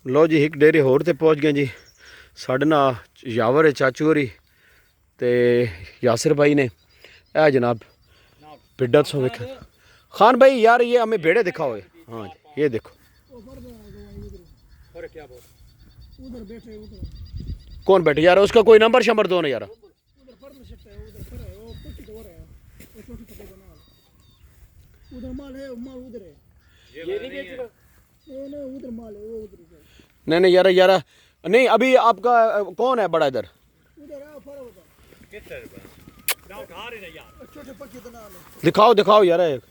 लो जी एक डेरे होर ते पहुँच गए जी। साढ़े ना यावर है चाचू होरी ते यासिर भाई ने ए जनाब भिड्डा सो वेख खान भाई यार ये हमें भेड़े दिखाओ। हाँ ये देखो कौन बैठे यार, उसका कोई नंबर शंबर दो ना यार। नहीं नहीं यार यार नहीं, अभी आपका कौन है बड़ा इधर? दिखाओ दिखाओ यार,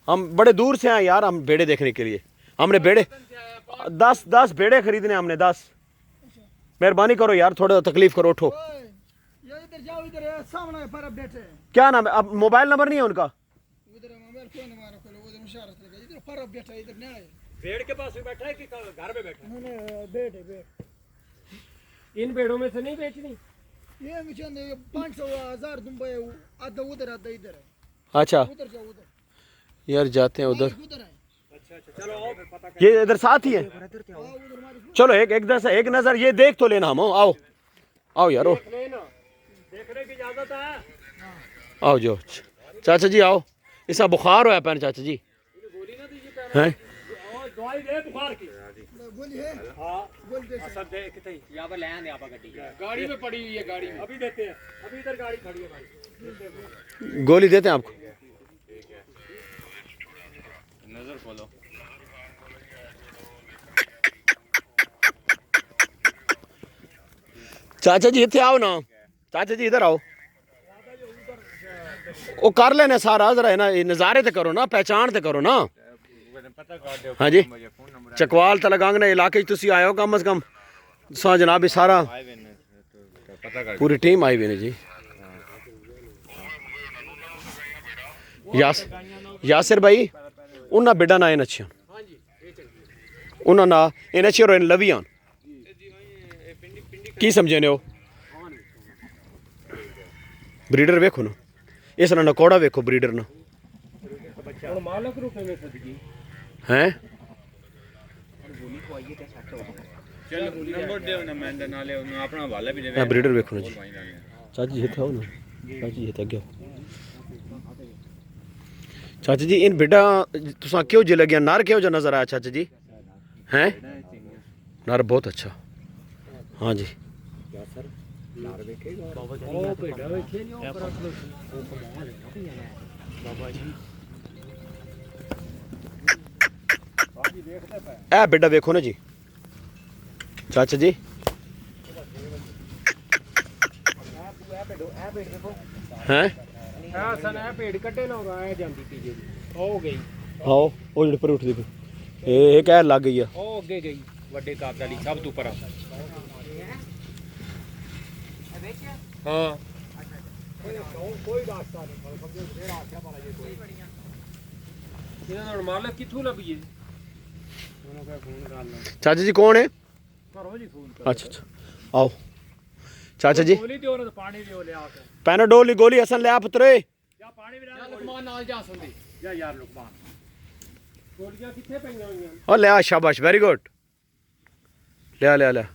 हम बड़े दूर से आए यार, हम भेड़े देखने के लिए। हमने भेड़े 10 भेड़े खरीदने हमने 10। मेहरबानी करो यार, थोड़ा तकलीफ करो, उठो। क्या नाम है? अब मोबाइल नंबर नहीं है उनका? भेड़ के पास बैठा है कि घर में बैठा है? भेड़। इन भेड़ों में से नहीं बेचनी ये 500,000 दुबई, आधा उधर आधा इधर है। अच्छा उधर जाओ उधर यार जाते हैं उधर। अच्छा चलो आओ पता कर। ये इधर साथ ही है, चलो एक नजर ये देख तो लेना हम। आओ आओ यार, देखने की इजाजत है। आओ जो चाचा जी आओ। इसका बुखार होया पैन चाचा जी हैं? दवाई दे बुखार की। गोली है? हाँ गोली दे सब दे कितने यहाँ पर लैंड यहाँ पर गाड़ी में पड़ी हुई है, गाड़ी में अभी देते हैं। अभी इधर गाड़ी खड़ी है भाई। गोली देते हैं आपको। नजर खोलो। चाचा जी इतने आओ ना, चाचा जी इधर आओ। वो कर लेने सारा जरा है ना, नज़ारे तो करो ना, पहचान तो करो ना। हाँ जी चकवाल तलगांग इलाके तुसी आए हो कम अज कम सा जनाब, सारा पूरी टीम आई हुई है जी। यासिर भाई उन्हें बिडा ना इन अच्छे उन्होंने ना इन अच्छे और इन लवियान की समझे ने? ब्रीडर वेखो ना, इस ना नकोड़ा वेखो ब्रीडर ना हैं। ब्रीडर वेखो ना जी। चाची जी इत्थे आओ ना, चाची जी इत्थे अगे आओ। चाचा जी इन बेटा तुसा क्यों जे लगे नर क्यों जो नजर आया चाचा जी हैं? नर बहुत अच्छा। हाँ जी ए बेटा देखो ना जी चाचा जी। हैं भेड़ कटे ना जाती पीछे हो गई। आओ वो जेड़े पर उठदी पई ए कह लग गई है। ओ अगे गई वड्डे काब वाली सब तो ऊपर। हाँ कोई रास्ता नहीं मालक किथों लभी है। चाचा जी कौन है? अच्छा अच्छा आओ चाचा जी। पैनाडोल की गोली हसन लिया पुत्रे। और लिया शाबाश वेरी गुड लिया लिया लिया।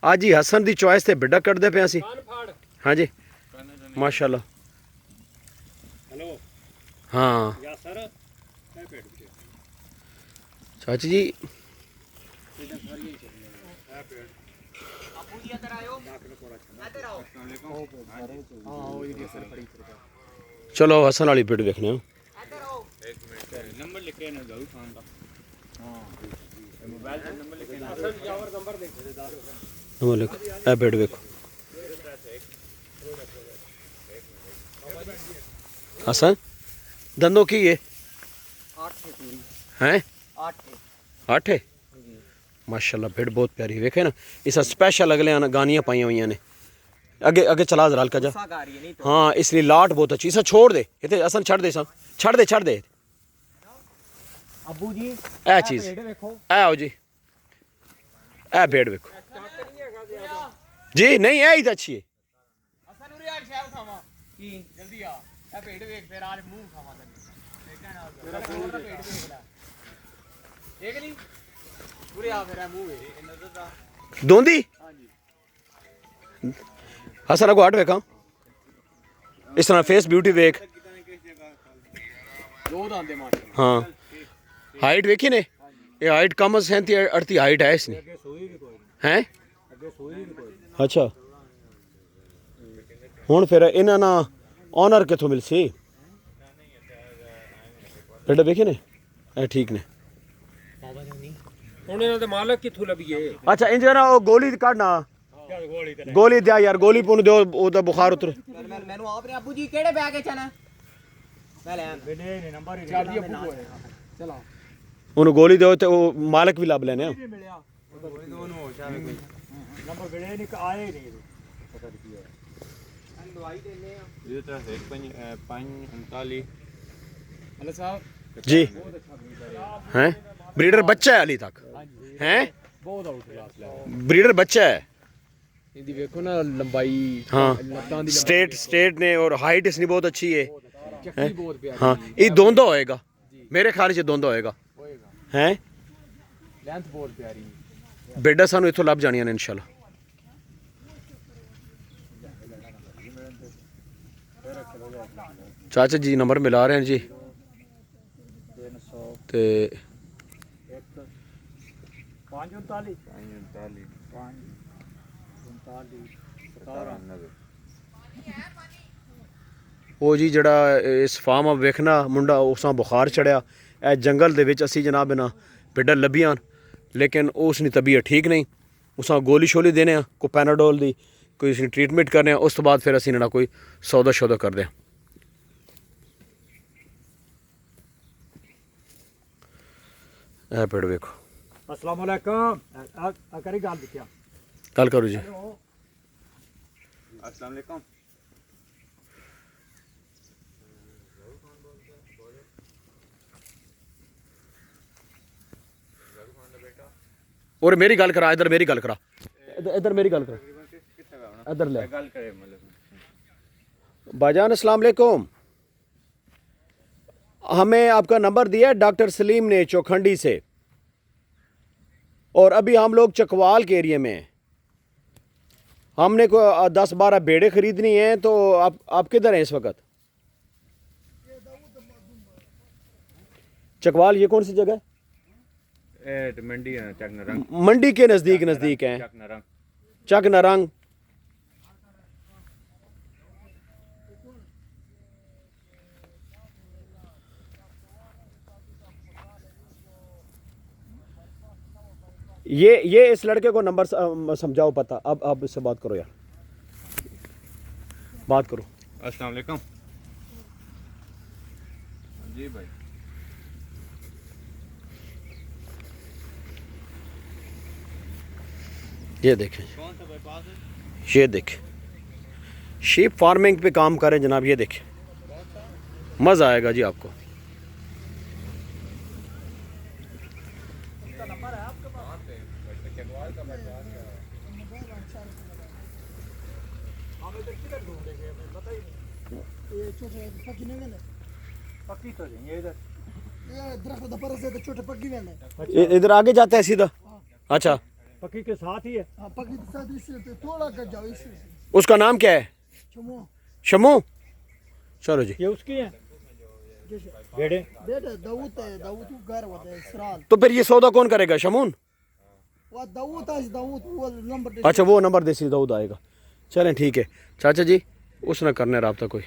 आज ही हसन दी चॉइस से बिड्डा कटदे पे असी। हाँ जी माशाल्लाह। हाँ चाची जी चलो हसन वाली भिड देखने नंबर लिखे ना जाऊ खान का। मोबाइल नंबर लिखे ना नंबर लिखो ए भिड देखो हसन दंदों की ये 8 पूरी हैं? 8 है माशाल्लाह भिड बहुत प्यारी वेखे ना। इस स्पेशल अगले गानियाँ पाई हुई ने। अगे अगे चला जरा हल्का जा। हाँ इसलिए लाट बहुत अच्छी। इसे छोड़ दे इतने असन छड़ दे सा छड़ दे अबू जी ए चीज ए आओ जी ए भेड़ देखो जी। नहीं है इधर अच्छी है। जल्दी आ ए भेड़ देख तेरा आज मुंह खावा देख नहीं पूरे आ फिर मुंह वे दोंदी हसन अगो हट वेखा इस तरह फेस ब्यूटी वेख दो दांदे मार हाँ हाइट वेखी ने ये हाइट कम 37-38 हाइट है इसने हैं अच्छा हुण फिर इन्हां ना ऑनर किथों मिल सी बेटा वेखे ने ए ठीक ने ਹੁਣ ਇਹਨਾਂ ਦੇ ਮਾਲਕ ਕਿੱਥੋਂ ਲੱਭੀਏ अच्छा इंज ना वो गोली काटना गोली दिया यार गोली पुन दो ओदा बुखार उतर ਮੈਨੂੰ ਆਪ ਨੇ ਅੱਬੂ ਜੀ ਕਿਹੜੇ ਬੈਗ ਚ ਨਾ ਮੈਂ ਲੈ ਬੇਨੇ ਨੇ ਨੰਬਰ ਚਾਬੀ ਅੱਬੂ ਕੋਲ ਚਲਾ ਉਹਨੂੰ ਗੋਲੀ ਦਿਓ ਤੇ ਉਹ ਮਾਲਕ ਵੀ ਲੱਭ ਲੈਣੇ ਆ ਮਿਲਿਆ ਨੰਬਰ ਬੇਨੇ ਨਹੀਂ ਆਏ ਨਹੀਂ ਪਤਾ ਨਹੀਂ ਕੀ ਹੈ ਦਵਾਈ ਦਿੰਨੇ ਆ ये तो है 5:39 ਹਲੇ ਸਾਹਿਬ जी हैं ब्रीडर बच्चा है अली तक हैं ਬਹੁਤ ਆਊਟ ਕਲਾਸ ਲੈ ब्रीडर बच्चा है ਇਹਦੀ ਵੇਖੋ ਨਾ ਲੰਬਾਈ हाँ ਲੱਤਾਂ ਦੀ स्टेट ने और हाइट इसकी बहुत अच्छी है ਚੱਕੀ ਬਹੁਤ ਪਿਆਰੀ हाँ ये दोंदा होएगा मेरे ख्याल से दोंदा होएगा ਹੋਏਗਾ हैं ਲੈਂਥ ਬਹੁਤ ਪਿਆਰੀ बेटा सानू इथों लभ जानियां ने इंशाल्लाह चाचा जी नंबर मिला रहे हैं जी ते 539 ਉਹ ਜੀ ਜਿਹੜਾ ਇਸ ਫਾਰਮ ਆ ਵੇਖਣਾ ਮੁੰਡਾ ਉਸਾਂ ਬੁਖਾਰ ਚੜਿਆ ਇਹ ਜੰਗਲ ਦੇ ਵਿੱਚ ਅਸੀਂ ਜਨਾਬ ਨਾ ਭੇਡਾਂ ਲੱਭੀਆਂ ਲੇਕਿਨ ਉਸ ਦੀ ਤਬੀਅਤ ਠੀਕ ਨਹੀਂ ਉਸਾਂ ਗੋਲੀ ਸ਼ੋਲੀ ਦੇਣੇ ਆ ਕੋਈ ਪੈਨਾਡੋਲ ਦੀ ਕੋਈ ਅਸੀਂ ਟ੍ਰੀਟਮੈਂਟ ਕਰਨੇ ਆ ਉਸ ਤੋਂ ਬਾਅਦ ਫਿਰ ਅਸੀਂ ਇਹਨਾਂ ਕੋਈ ਸੌਦਾ ਸ਼ੌਦਾ ਕਰਦੇ ਆ ਇਹ ਭੇਡ ਵੇਖੋ अस्सलाम वालेकुम आ करी गाल दिखया ਗੱਲ ਕਰੋ ਜੀ अस्सलाम वालेकुम और मेरी गल करा इधर मेरी गल करा इधर मेरी गल करा इधर ले गल करे मतलब भाईजान अस्सलाम वालेकुम हमें आपका नंबर दिया है डॉक्टर सलीम ने चौखंडी से और अभी हम लोग चकवाल के एरिया में हैं हमने को 10-12 भेड़ें खरीदनी हैं तो आप किधर हैं इस वक्त चकवाल ये कौन सी जगह है ए मंडी है चक नरंग मंडी के नज़दीक हैं चक नरंग चक नरंग ये इस लड़के को नंबर समझाओ पता अब आप इससे बात करो यार बात करो अस्सलाम वालेकुम जी भाई ये देखें कौन सा बाईपास है ये देखें शीप फार्मिंग पे काम करें जनाब ये देखें मज़ा आएगा जी आपको पक्की तो नहीं ये इधर इधर आगे जाता है सीधा अच्छा पक्की के साथ ही है थोड़ा कर जाओ इससे उसका नाम क्या है शमू चलो जी ये उसकी है बेड़े बेटा दाऊद है दाऊद को घर होता है इसराल तो फिर ये सौदा कौन करेगा शमून वो दाऊद वो नंबर अच्छा वो नंबर देसी दाऊद आएगा चलें ठीक है चाचा जी उसने करने रब्ता कोई